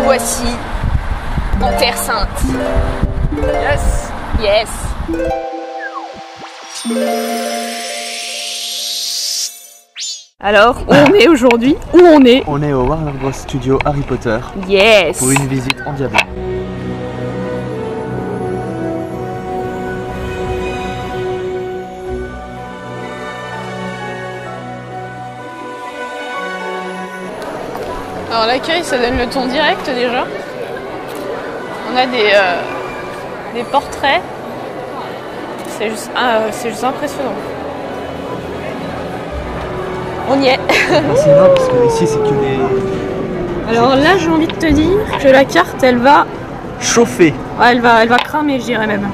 nous voici en Terre Sainte. Yes. Yes. Alors, où on est aujourd'hui? Où on est? On est au Warner Bros Studio Harry Potter. Yes. Pour une visite endiablée. Alors l'accueil, ça donne le ton direct déjà. On a des portraits. C'est juste impressionnant. On y est. C'est énorme parce que ici c'est que des... Alors là, j'ai envie de te dire que la carte, elle va chauffer. Ouais, elle va cramer, je dirais même.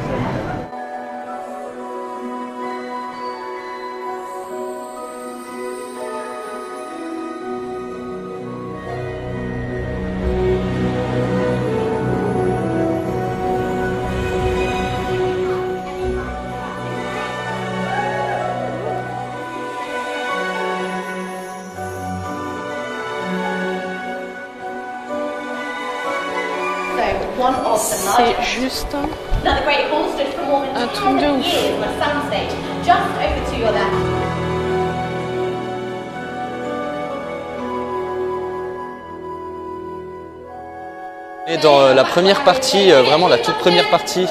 C'est juste un truc de ouf. On est dans la première partie, vraiment la toute première partie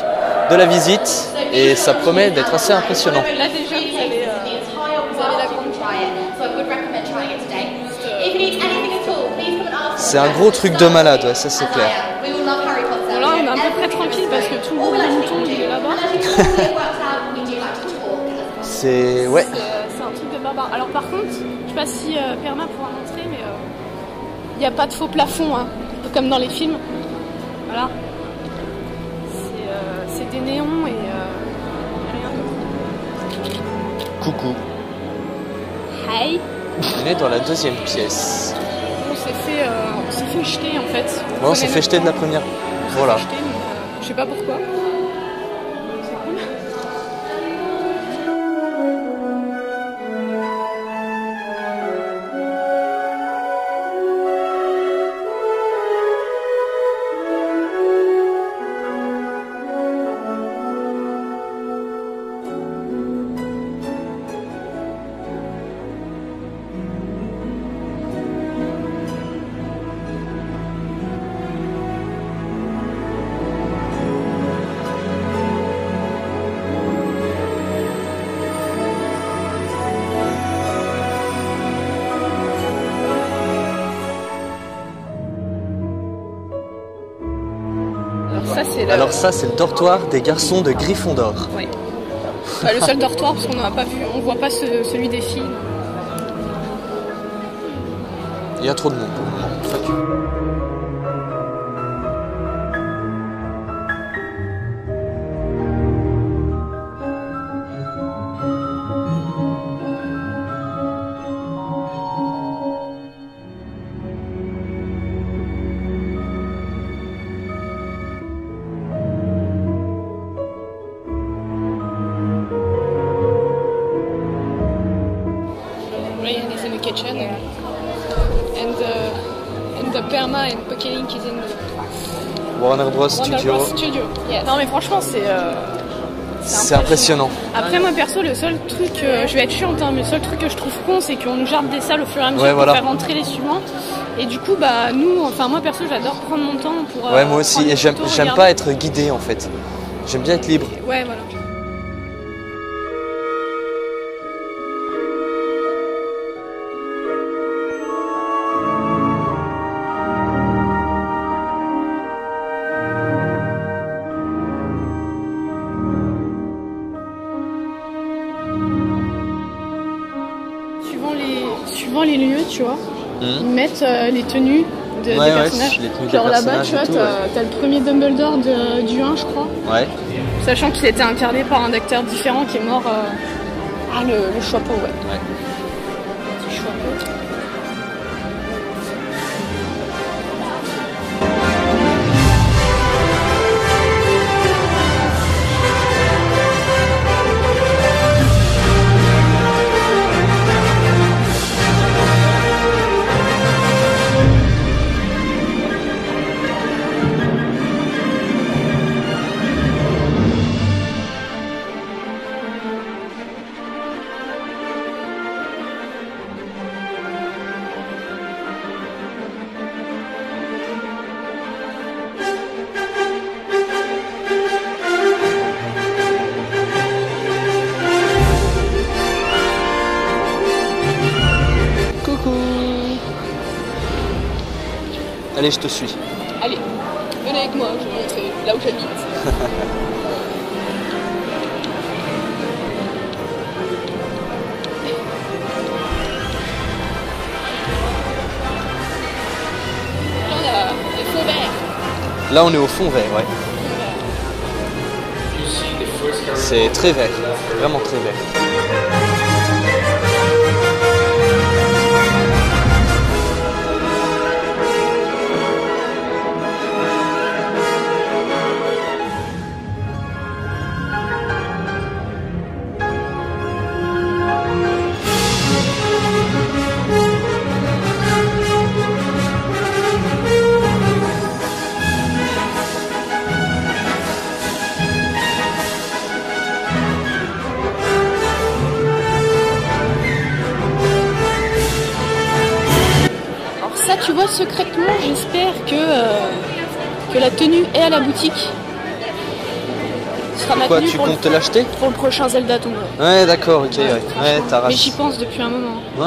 de la visite et ça promet d'être assez impressionnant. Là déjà vous avez la grande C'est un gros truc de malade, ouais, ça c'est clair. Bon là on est à peu près tranquille parce que tout le monde des moutons il est là-bas. C'est... ouais. C'est un truc de barbare. Alors par contre, je sais pas si Perma pourra montrer mais il n'y a pas de faux plafond hein, comme dans les films. Voilà. C'est des néons et rien d'autre. Coucou. Hi. On est dans la deuxième pièce. On s'est fait jeter en fait. Bon, on s'est fait jeter de la première. Voilà. Je sais pas pourquoi. C'est cool. Alors ça c'est le dortoir des garçons de Gryffondor. Ouais. Enfin, le seul dortoir parce qu'on n'a pas vu, on voit pas celui des filles. Il y a trop de monde pour le moment. Fuck you. Ryan is in the kitchen and the Perma and Pokelink is in the Warner Bros Studio. Yeah. Non mais franchement c'est impressionnant. Après moi perso le seul truc, je vais être chiante hein, mais le seul truc que je trouve con c'est qu'on nous jarde des salles au fur et à mesure pour faire rentrer les suivants. Et du coup bah nous, enfin moi perso j'adore prendre mon temps pour... ouais moi aussi, et j'aime pas être guidé en fait. J'aime bien être libre. Ouais voilà. Suivant les lieux, tu vois, ils mettent les tenues des personnages. Genre là-bas, tu vois, t'as le premier Dumbledore du 1, je crois. Ouais. Sachant qu'il était incarné par un acteur différent qui est mort. Ah, le chapeau, ouais. Petit chapeau. Allez, je te suis. Allez, venez avec moi, je vais vous montrer là où j'habite. Là, on est au fond vert, ouais. C'est très vert, vraiment très vert. Tu vois, secrètement, j'espère que la tenue est à la boutique. Sera Quoi, tu comptes te l'acheter pour le prochain Zelda Tomb. Ouais, d'accord, ok, ouais, t'as raison. Mais j'y pense depuis un moment. Ouais.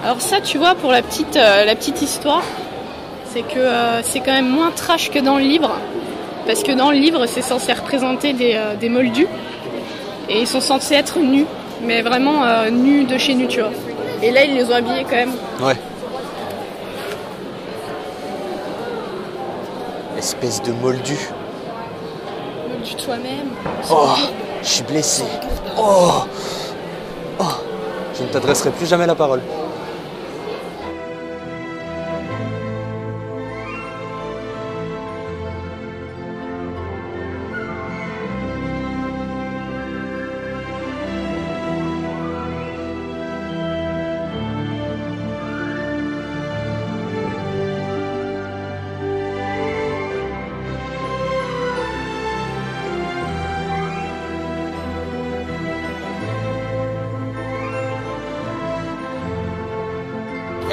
Alors ça, tu vois, pour la petite histoire, c'est que c'est quand même moins trash que dans le livre. Parce que dans le livre, c'est censé représenter des moldus. Et ils sont censés être nus. Mais vraiment nus de chez nu, tu vois. Et là, ils les ont habillés quand même. Ouais. Espèce de moldu. Moldu toi-même. Oh, je suis blessé. Oh, je ne t'adresserai plus jamais la parole.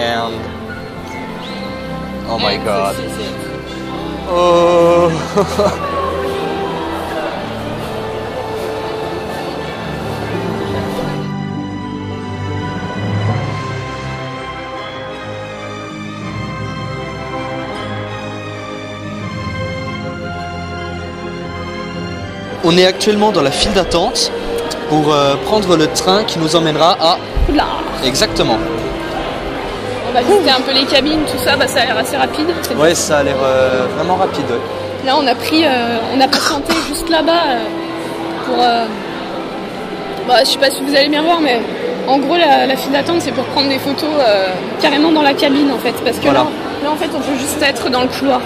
And oh my god. Oh. On est actuellement dans la file d'attente pour prendre le train qui nous emmènera à... Poudlard. Exactement. On va visiter un peu les cabines, tout ça, ça a l'air assez rapide. Ouais, ça a l'air vraiment rapide. Ouais. Là, on a patienté juste là-bas pour... je sais pas si vous allez bien voir, mais en gros, la file d'attente, c'est pour prendre des photos carrément dans la cabine, en fait. Parce que voilà. Là, en fait, on peut juste être dans le couloir.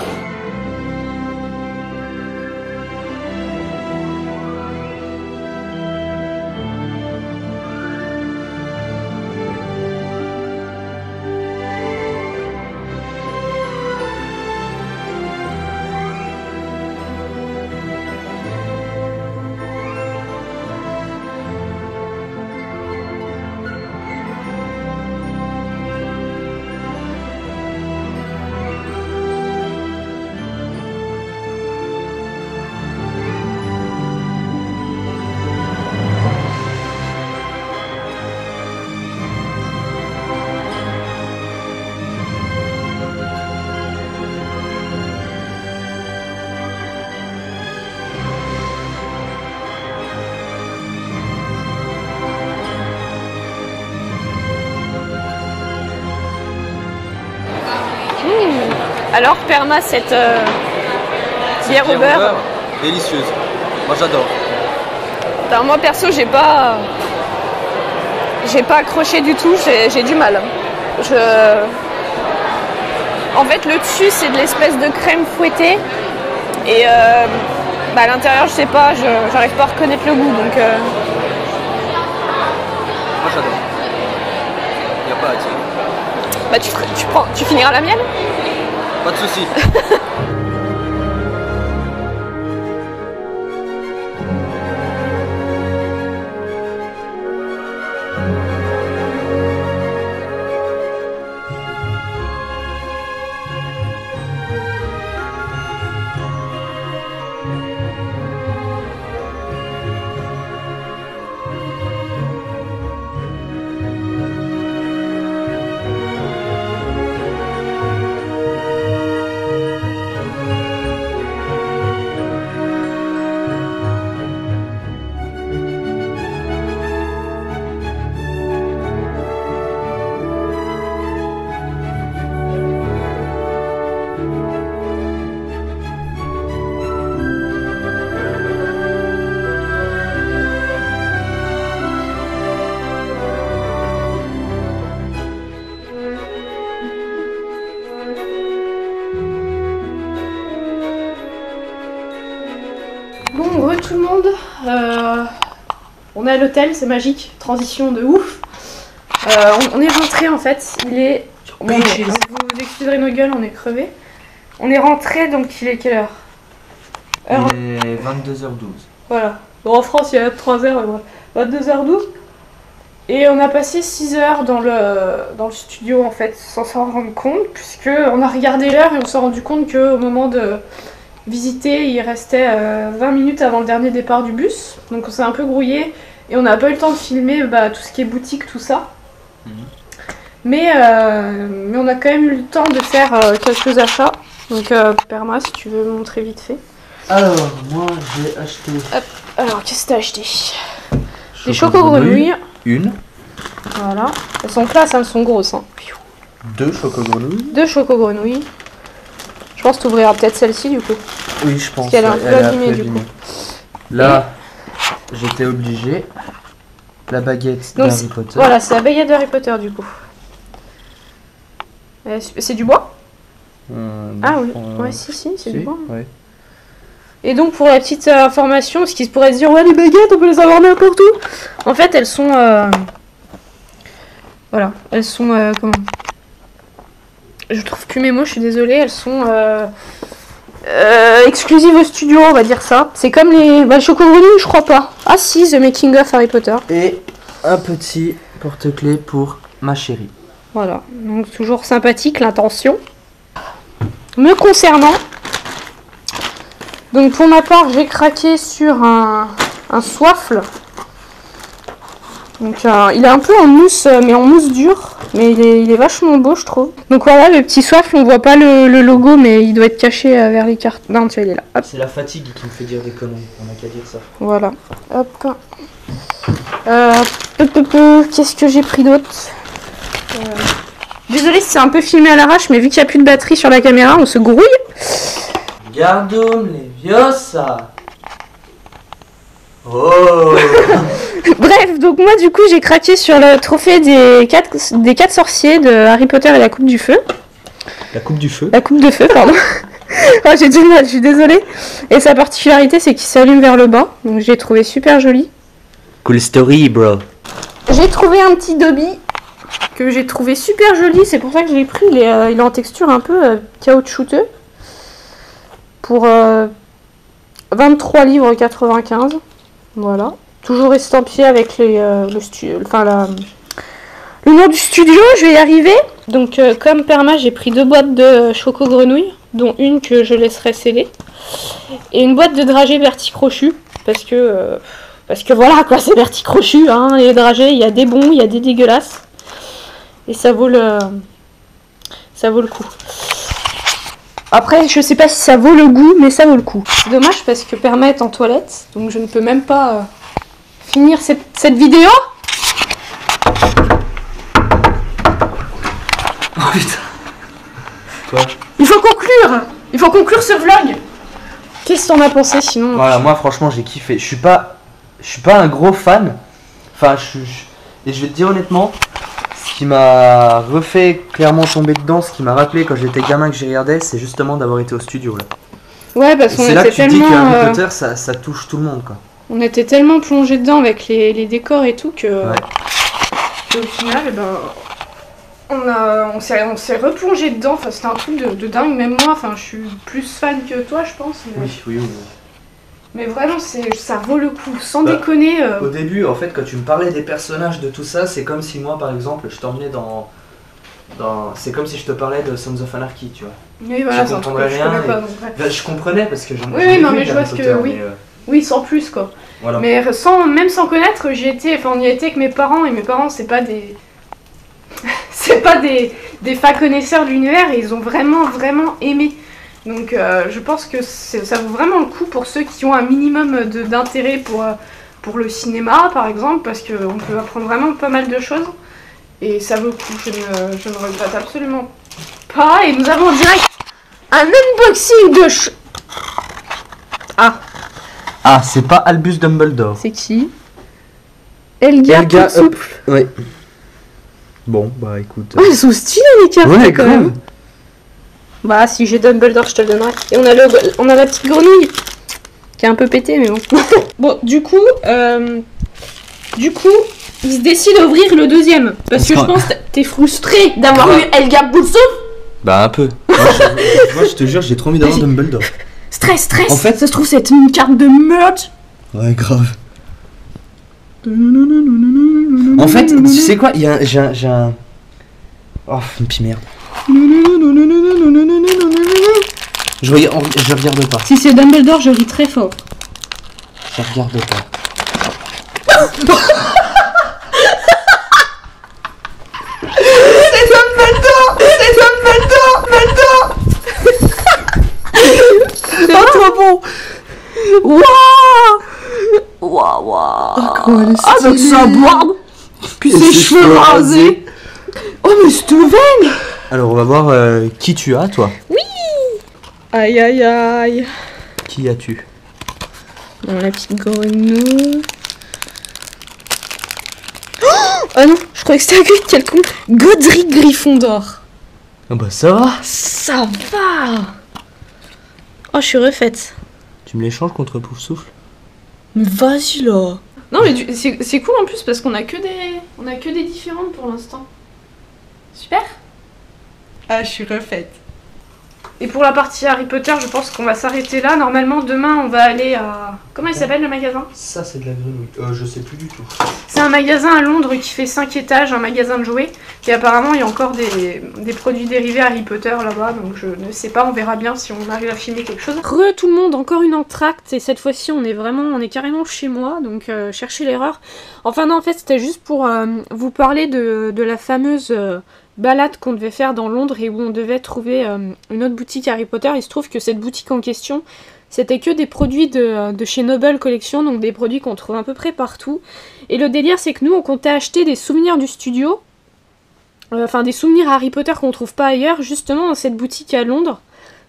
Alors, Perma, cette bière au beurre. Délicieuse. Moi, j'adore. Alors, moi, perso, j'ai pas accroché du tout. J'ai du mal. En fait, le dessus, c'est de l'espèce de crème fouettée. Et à l'intérieur, je sais pas, j'arrive pas à reconnaître le goût. Donc, moi, j'adore. Il n'y a pas à dire. Tu finiras la mienne? Pas de soucis. On est à l'hôtel, c'est magique, transition de ouf. On est rentré en fait, il est... Bon, vous excuserez nos gueules, on est crevés. On est rentré, donc il est quelle heure? Il est 22h12. Voilà. Bon, en France, il y a 3h, 22h12. Et on a passé 6 heures dans le studio en fait, sans s'en rendre compte, puisque on a regardé l'heure et on s'est rendu compte qu'au moment de visiter, il restait 20 minutes avant le dernier départ du bus. Donc on s'est un peu grouillé et on n'a pas eu le temps de filmer tout ce qui est boutique, tout ça. Mais on a quand même eu le temps de faire quelques achats. Donc Perma, si tu veux me montrer vite fait. Alors, moi j'ai acheté... Hop. Alors, qu'est-ce que t'as acheté? Des choco-grenouilles. Une. Voilà. Elles sont classes, elles sont grosses. Hein. 2 choco-grenouilles. 2 choco-grenouilles. Je pense que tu ouvriras peut-être celle-ci du coup. Oui, je pense. Parce qu'elle est un peu abîmée du coup. Là, j'étais obligé. La baguette Donc, d'Harry Potter. Voilà, c'est la baguette d'Harry Potter du coup. C'est du bois? Ah oui, ouais, si, c'est du bois. Ouais. Et donc pour la petite information, parce qu'ils pourraient se dire ouais les baguettes on peut les avoir n'importe où. En fait elles sont voilà, elles sont comment? Je trouve plus mes mots, je suis désolée, elles sont exclusives au studio, on va dire ça. C'est comme les choco-grenouilles, je crois pas. Ah si, The Making of Harry Potter. Et un petit porte-clés pour ma chérie. Voilà, donc toujours sympathique l'intention. Me concernant, donc pour ma part, j'ai craqué sur un soifle. Donc il est un peu en mousse, mais en mousse dure. Mais il est vachement beau, je trouve. Donc voilà, le petit soifle, on voit pas le logo, mais il doit être caché vers les cartes. Non, tu vois, il est là. Hop. C'est la fatigue qui me fait dire des conneries, on a qu'à dire ça. Voilà. Hop. Qu'est-ce que j'ai pris d'autre? Désolée si c'est un peu filmé à l'arrache, mais vu qu'il n'y a plus de batterie sur la caméra, on se grouille. Gardum Leviosa. Oh. Bref, donc moi du coup j'ai craqué sur le trophée des 4 sorciers de Harry Potter et la Coupe du Feu. La coupe du feu. La Coupe de Feu, pardon. Oh, j'ai du mal, je suis désolée. Et sa particularité c'est qu'il s'allume vers le bas, donc je l'ai trouvé super joli. Cool story, bro. J'ai trouvé un petit Dobby que j'ai trouvé super joli, c'est pour ça que je l'ai pris. Il est en texture un peu caoutchouteux. Pour 23 livres 95. Voilà. Toujours estampillé avec le nom du studio, je vais y arriver. Donc comme Perma, j'ai pris 2 boîtes de choco-grenouilles, dont une que je laisserai sceller. Et une boîte de dragées verticrochus. Parce que voilà quoi, c'est verticrochu, hein, les dragées, il y a des bons, il y a des dégueulasses. Et ça vaut le coup. Après, je sais pas si ça vaut le goût, mais ça vaut le coup. C'est dommage parce que Perma est en toilette, donc je ne peux même pas finir cette vidéo. Oh putain. Quoi? Il faut conclure ce vlog. Qu'est-ce que t'en as pensé sinon? Voilà, moi franchement j'ai kiffé. Je suis pas un gros fan. Enfin, et je vais te dire honnêtement, ce qui m'a refait clairement tomber dedans, ce qui m'a rappelé quand j'étais gamin que j'y regardais, c'est justement d'avoir été au studio là. Ouais, parce qu'on c'est là que était tu te dis que tellement Harry Potter ça touche tout le monde quoi. on était tellement plongé dedans avec les décors et tout que Ouais. au final, on s'est replongé dedans. Enfin, c'était un truc de dingue. Même moi, enfin, je suis plus fan que toi, je pense. Mais, Oui. mais vraiment, ça vaut le coup. Sans Bah, déconner. Au début, en fait, quand tu me parlais des personnages, de tout ça, c'est comme si moi, par exemple, je t'emmenais dans... C'est comme si je te parlais de Sons of Anarchy, tu vois. Oui, voilà, je c'est un truc que comprendrais je connais rien. pas, donc, ouais. Je comprenais parce que j'en Oui, non, mais je vois ce que... Oui. Oui, sans plus, quoi. Voilà. Mais même sans connaître, on y était avec mes parents, et mes parents, c'est pas des... c'est pas des fins connaisseurs de l'univers, et ils ont vraiment aimé. Donc je pense que ça vaut vraiment le coup pour ceux qui ont un minimum d'intérêt pour le cinéma, par exemple, parce qu'on peut apprendre vraiment pas mal de choses. Et ça vaut le coup, je ne regrette absolument pas. Et nous avons en direct un unboxing de... Ah, c'est pas Albus Dumbledore. C'est qui? Helga Potsouple. Ouais. Bon, bah écoute. Oh, ils sont stylés les cartes Ouais, quand grave. même. Bah si j'ai Dumbledore, je te le donnerai. Et on a la petite grenouille qui est un peu pété, mais bon. Bon, du coup, il se décide à ouvrir le deuxième. Parce que je pense que t'es frustré d'avoir eu Helga Boule-Souffle. Bah un peu. Moi je te jure, j'ai trop envie d'avoir Dumbledore. Stress. En fait, ça se trouve c'est une carte de meurtre. Ouais, grave. En fait, tu sais quoi, j'ai un... Oh, une petite merde. Je regarde pas. Si c'est Dumbledore, je ris très fort. Je regarde pas. C'est trop bon. Waouh. Ah, donc c'est un board. Puis ses cheveux rasés. Oh mais Steven. Alors on va voir qui tu as, toi. Oui. Aïe. Qui as-tu? Bon, la petite grenouille. Oh non, je croyais que c'était un quelconque. Godric Gryffondor. Ah bah ça va. Ça va. Oh, je suis refaite. Tu me l'échanges contre Poufsouffle? Mais vas-y là. Non mais c'est cool en plus parce qu'on a que des différentes pour l'instant. Super. Ah, je suis refaite. Et pour la partie Harry Potter, je pense qu'on va s'arrêter là. Normalement, demain, on va aller à... Comment il s'appelle le magasin? Ça, c'est de la grenouille. Je sais plus du tout. C'est un magasin à Londres qui fait 5 étages, un magasin de jouets. Et apparemment, il y a encore des produits dérivés Harry Potter là-bas. Donc je ne sais pas, on verra bien si on arrive à filmer quelque chose. Tout le monde, encore une entracte. Et cette fois-ci, on est carrément chez moi. Donc cherchez l'erreur. Enfin non, en fait, c'était juste pour vous parler de la fameuse... balade qu'on devait faire dans Londres et où on devait trouver une autre boutique Harry Potter. Il se trouve que cette boutique en question, c'était que des produits de chez Noble Collection, donc des produits qu'on trouve à peu près partout. Et le délire, c'est que nous, on comptait acheter des souvenirs du studio, enfin des souvenirs Harry Potter qu'on trouve pas ailleurs, justement dans cette boutique à Londres,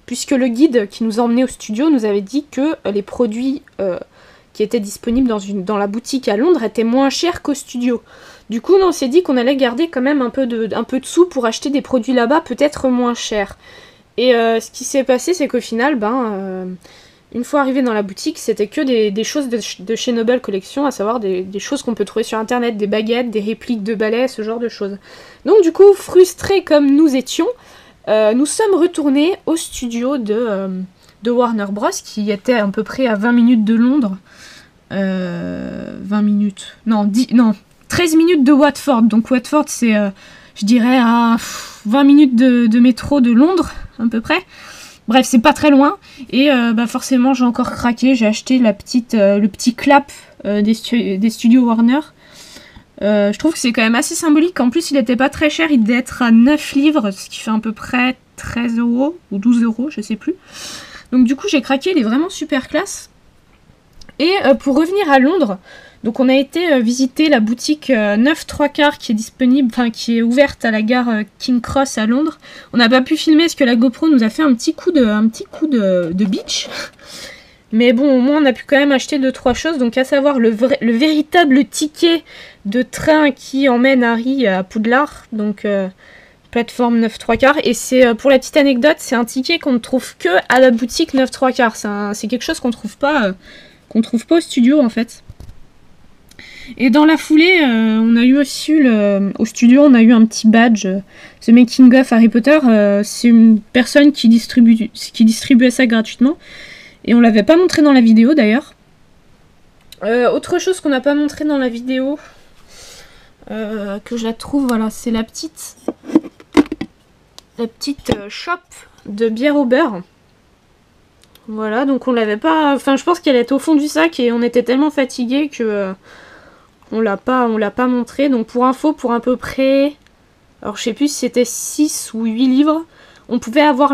puisque le guide qui nous emmenait au studio nous avait dit que les produits qui étaient disponibles dans la boutique à Londres étaient moins chers qu'au studio. Du coup, on s'est dit qu'on allait garder quand même un peu de sous pour acheter des produits là-bas, peut-être moins chers. Et ce qui s'est passé, c'est qu'au final, une fois arrivé dans la boutique, c'était que des choses de chez Noble Collection, à savoir des choses qu'on peut trouver sur internet, des baguettes, des répliques de balais, ce genre de choses. Donc du coup, frustrés comme nous étions, nous sommes retournés au studio de Warner Bros, qui était à peu près à 20 minutes de Londres. 20 minutes... Non, 13 minutes de Watford. Donc Watford, c'est, je dirais, à 20 minutes de métro de Londres, à peu près. Bref, c'est pas très loin. Et forcément, j'ai encore craqué. J'ai acheté le petit clap des studios Warner. Je trouve que c'est quand même assez symbolique. En plus, il était pas très cher. Il devait être à 9 livres, ce qui fait à peu près 13 € ou 12 €, je sais plus. Donc du coup, j'ai craqué. Il est vraiment super classe. Et pour revenir à Londres... Donc on a été visiter la boutique 9 3/4 qui est disponible, enfin qui est ouverte à la gare King Cross à Londres. On n'a pas pu filmer parce que la GoPro nous a fait un petit coup de beach. Mais bon, au moins on a pu quand même acheter 2-3 choses. Donc à savoir le véritable ticket de train qui emmène Harry à Poudlard. Donc plateforme 9 3/4. Et c'est pour la petite anecdote, c'est un ticket qu'on ne trouve que à la boutique 9 3/4. C'est quelque chose qu'on trouve pas au studio en fait. Et dans la foulée, on a eu aussi au studio, on a eu un petit badge, The Making of Harry Potter. C'est une personne qui distribuait ça gratuitement. Et on l'avait pas montré dans la vidéo d'ailleurs. Autre chose qu'on n'a pas montré dans la vidéo, que je la trouve, voilà, c'est la petite shop de bière au beurre. Voilà, donc on l'avait pas... Enfin, je pense qu'elle était au fond du sac et on était tellement fatigués que... on l'a pas montré. Donc pour info, pour à peu près... Alors je sais plus si c'était 6 ou 8 livres. On pouvait avoir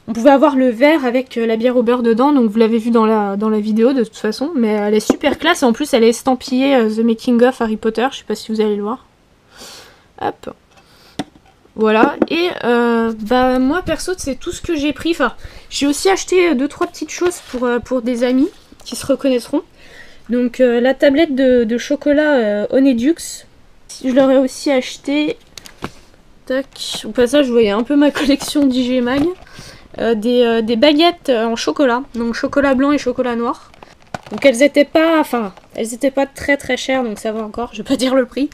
on pouvait avoir le verre avec la bière au beurre dedans. Donc vous l'avez vu dans la vidéo de toute façon. Mais elle est super classe. Et en plus elle est estampillée The Making of Harry Potter. Je sais pas si vous allez le voir. Hop. Voilà, et moi perso c'est tout ce que j'ai pris. Enfin, j'ai aussi acheté 2-3 petites choses pour des amis qui se reconnaîtront. Donc la tablette de chocolat Honeydew. Je leur ai aussi acheté. Tac, au passage vous voyez un peu ma collection d'IG Mag. des baguettes en chocolat, donc chocolat blanc et chocolat noir. Donc elles étaient pas très très chères, donc ça va encore, je vais pas dire le prix.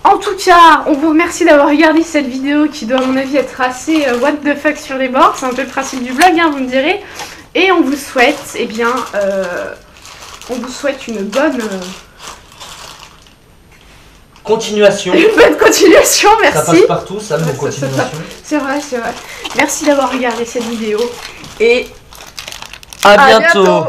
En tout cas, on vous remercie d'avoir regardé cette vidéo qui doit à mon avis être assez what the fuck sur les bords. C'est un peu le principe du vlog, hein, vous me direz. Et on vous souhaite, eh bien, on vous souhaite une bonne... continuation. Une bonne continuation, merci. Ça passe partout, ça, nos continuations. C'est vrai, c'est vrai. Merci d'avoir regardé cette vidéo et à bientôt.